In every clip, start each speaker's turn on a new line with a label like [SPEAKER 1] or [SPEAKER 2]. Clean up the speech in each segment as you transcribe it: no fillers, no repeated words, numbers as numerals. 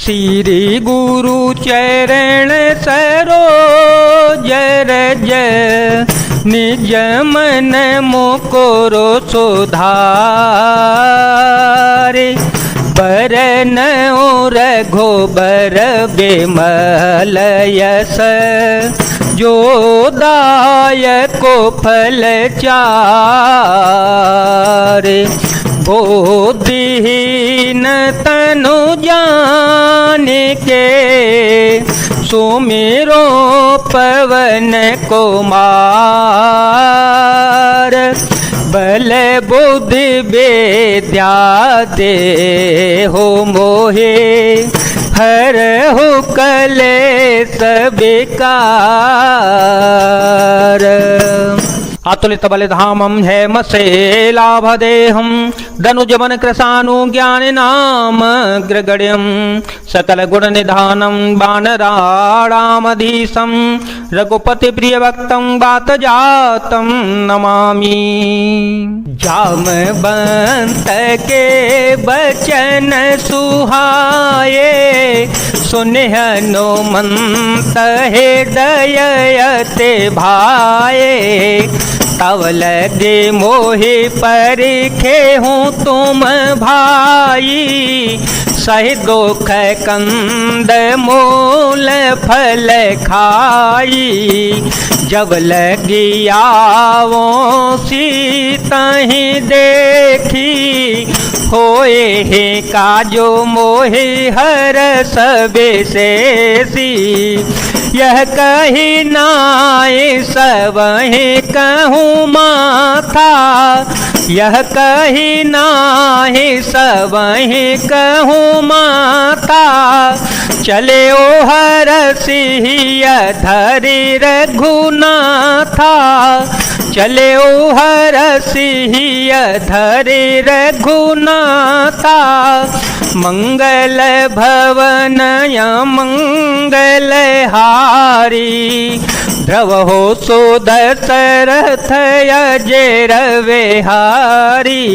[SPEAKER 1] श्री गुरु चरण सरोज रज निज मन मुकुरो सुधारे बरन रघुबर बिमल यस जो दायको फल चारे बोधिहीन तनु जान के सुमिरो पवन कुमार बल बुद्धि विद्या दे हो मोहे हर हो कलेश विकार अतुलित बलिधामं हेमशेलाभदेहं धनुजवन कृशानु ज्ञान नाम ग्रगण्यं सकल गुण निधानं वानराणामधीशं रघुपति प्रिय भक्तं बात जातं नमामि। जामवंत के बचन सुहाए सुनि हनुमंत हृदय अति भाए तव लगे मोहि परिखे हूँ तुम भाई सही दुख कंद मूल फल खाई जब लगी आवो सीता ही देखी होए हे काजो मोहि हर सबेशेषी यह कही नाय सबहि कहूँ माथा यह कही नाहि सबहि कहूँ माथा चले ओ हर सिहिया धरि रघुनाथा चले ओ हर सिहिया धरि रघुनाथा मंगल भवन मंगल हारी ध्रुव हो सो दशरथ अजर विहारी।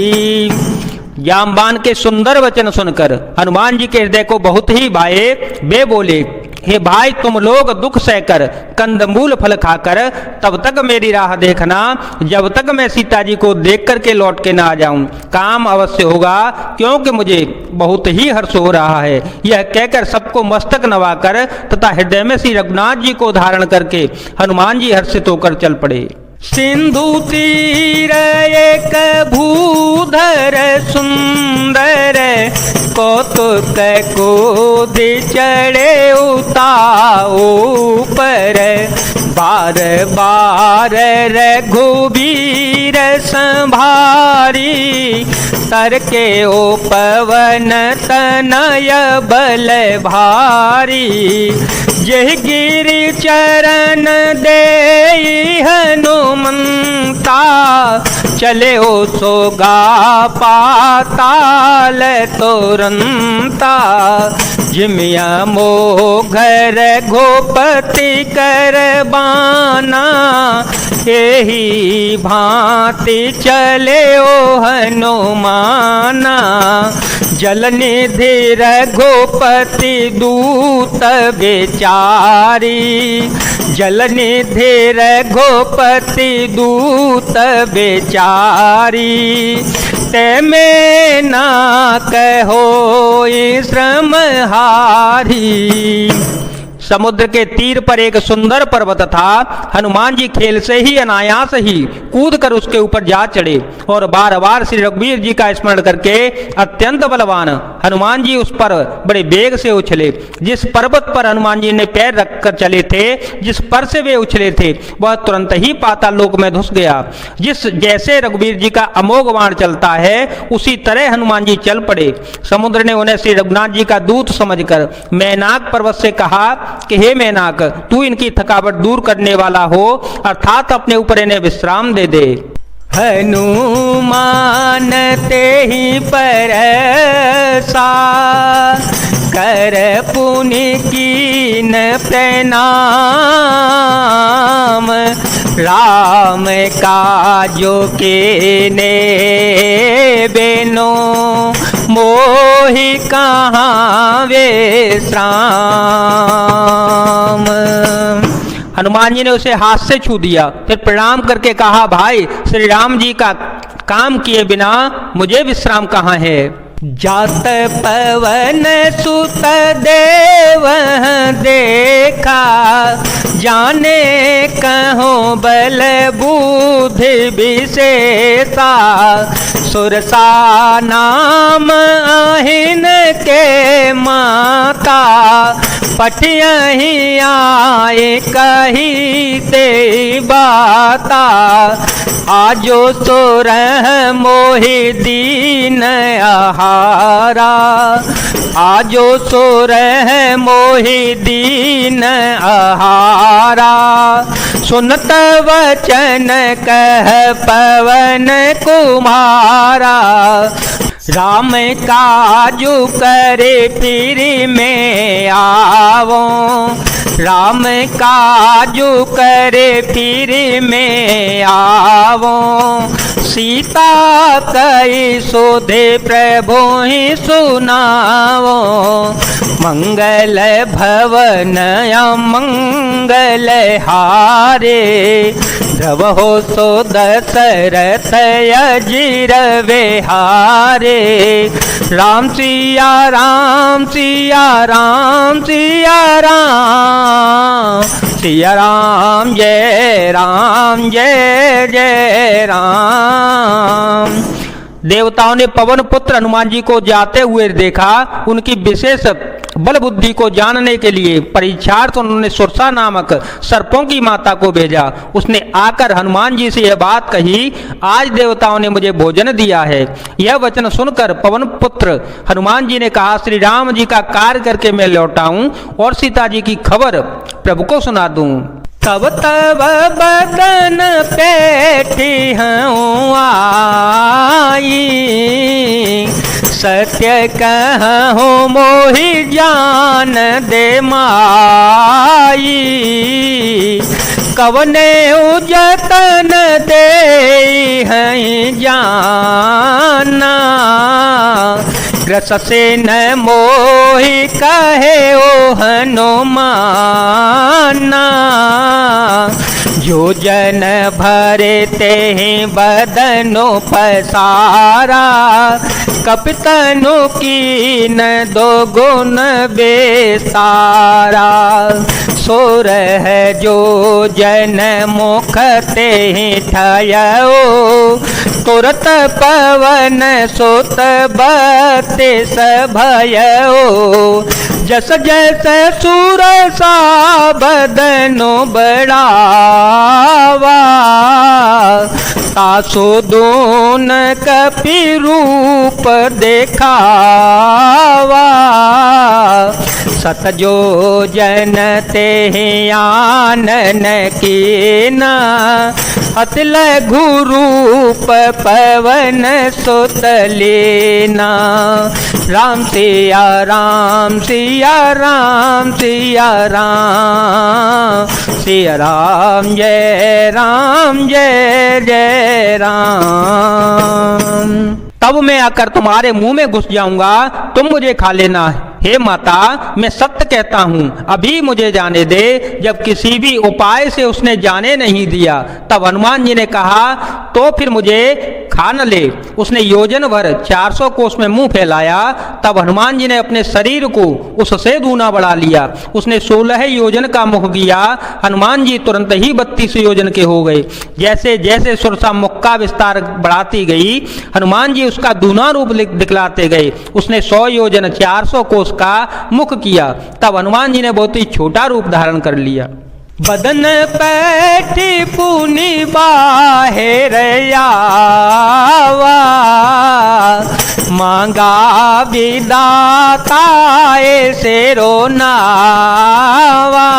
[SPEAKER 1] जामवान के सुंदर वचन सुनकर हनुमान जी के हृदय को बहुत ही भाए। वे बोले, हे भाई तुम लोग दुख सहकर कंदमूल फल खाकर तब तक मेरी राह देखना जब तक मैं सीता जी को देख करके लौट के ना आ जाऊं। काम अवश्य होगा क्योंकि मुझे बहुत ही हर्ष हो रहा है। यह कहकर सबको मस्तक नवाकर तथा हृदय में श्री रघुनाथ जी को धारण करके हनुमान जी हर्षित होकर चल पड़े। सिंधु तीर एक भूधर सुंदर कौतुक कूद चढ़े उताऊ पर बार बार रघुबीर संभारी तर के ओ पवन तनय बल भारी जय गिरि चरण दे हनुमंता चले ओ सोगा पाताल तुरंता जिमिया मोघर घोपति कर बाना यही भांति चले ओ हनुमाना जलनिधि रघुपति दूत बेचारी जलनिधि रघुपति दूत बेचारी ते में ना कहो श्रम हारी। समुद्र के तीर पर एक सुंदर पर्वत था। हनुमान जी खेल से ही अनायास ही कूद कर उसके ऊपर जा चढ़े और बार बार श्री रघुवीर जी का स्मरण करके अत्यंत बलवान हनुमान जी उस पर बड़े वेग से उछले। जिस पर्वत पर हनुमान जी ने पैर रखकर चले थे, जिस पर से वे उछले थे, वह तुरंत ही पाताल लोक में घुस गया। जिस जैसे रघुवीर जी का अमोघ बाण चलता है उसी तरह हनुमान जी चल पड़े। समुद्र ने उन्हें श्री रघुनाथ जी का दूत समझकर मैनाक पर्वत से कहा कि हे मैनाक, तू इनकी थकावट दूर करने वाला हो, अर्थात अपने ऊपर इन्हें विश्राम दे दे। हनुमान ते ही परसा कर पुनि कीन प्रणाम राम काजो के ने बेनो मोहि कहाँ विश्राम। हनुमान जी ने उसे हाथ से छू दिया, फिर प्रणाम करके कहा, भाई श्री राम जी का काम किए बिना मुझे विश्राम कहाँ है। जात पवन सुत देव देखा, जाने कहो बल बुद्धि विशेषा। सुरसा नाम अहिन के माता, पठियहि आए कही ते बाता। आजो सोरह मोहि दीन आहारा, आजो सोरह मोहि दीन आहारा। सुनत वचन कह पवन कुमारा, राम काजू करे फिर में आवो। राम काजू करे फिर में आवो। सीता कई सोधे प्रभु ही सुनावो। मंगल भवन अमंगल हारे, द्रवहो सो दशरथ अजीर विहारे। राम सिया राम सिया राम सिया राम, सिया राम जय राम जय जय राम। देवताओं ने पवन पुत्र हनुमान जी को जाते हुए देखा। उनकी विशेष बल बुद्धि को जानने के लिए परीक्षार्थ उन्होंने सुरसा नामक सर्पों की माता को भेजा। उसने आकर हनुमान जी से यह बात कही, आज देवताओं ने मुझे भोजन दिया है। यह वचन सुनकर पवन पुत्र हनुमान जी ने कहा, श्री राम जी का कार्य करके मैं लौटाऊं और सीता जी की खबर प्रभु को सुना दूं। तब तब बदन पेठी हूँ आई, सत्य कहूँ मोहि जान दे माई। कवने उजतन दे हैं जाना, ग्रस से न मोहि कहे ओ हनुमाना। जो जन भरे ते बदनो पसारा, कपितनु की न दो गुण बेसारा। सोर है जो जन मुख ते ठयो, तुरत पवन सुत बत्तीस भयो। जस जस सूर सा बदनो बढ़ावा, तासो दोन कपि रूप देखावा। सतजो जन ते आनन कीना, अति लघु रूप पवन सुत लीना। राम सिया राम सिया राम सिया राम, सिया राम जय जय राम। तब मैं आकर तुम्हारे मुंह में घुस जाऊंगा, तुम मुझे खा लेना। हे माता, मैं सत्य कहता हूँ, अभी मुझे जाने दे। जब किसी भी उपाय से उसने जाने नहीं दिया, तब हनुमान जी ने कहा, तो फिर मुझे खा न ले। उसने योजन भर 400 कोस में मुंह फैलाया। तब हनुमान जी ने अपने शरीर को उससे दूना बढ़ा लिया। उसने 16 योजन का मुख किया। हनुमान जी तुरंत ही 32 योजन के हो गए। जैसे जैसे सुरसा मुख का विस्तार बढ़ाती गई, हनुमान जी उसका दूना रूप दिखलाते गए। उसने 100 योजन 400 कोस का मुख किया। तब हनुमान जी ने बहुत ही छोटा रूप धारण कर लिया। बदन पैठी पुनि बाहेर आवा, मांगा विदाता ऐसे रोनावा।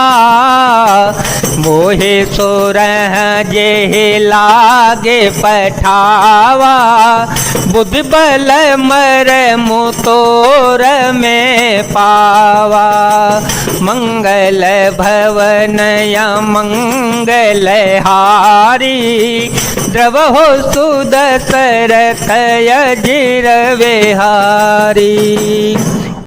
[SPEAKER 1] मोहे सोरह जे लागे पठावा, बुद्धि बल मर मुतोर में पावा। मंगल भवनया मंगलहारी द्रवहो सुदशरथ अजिर विहारी।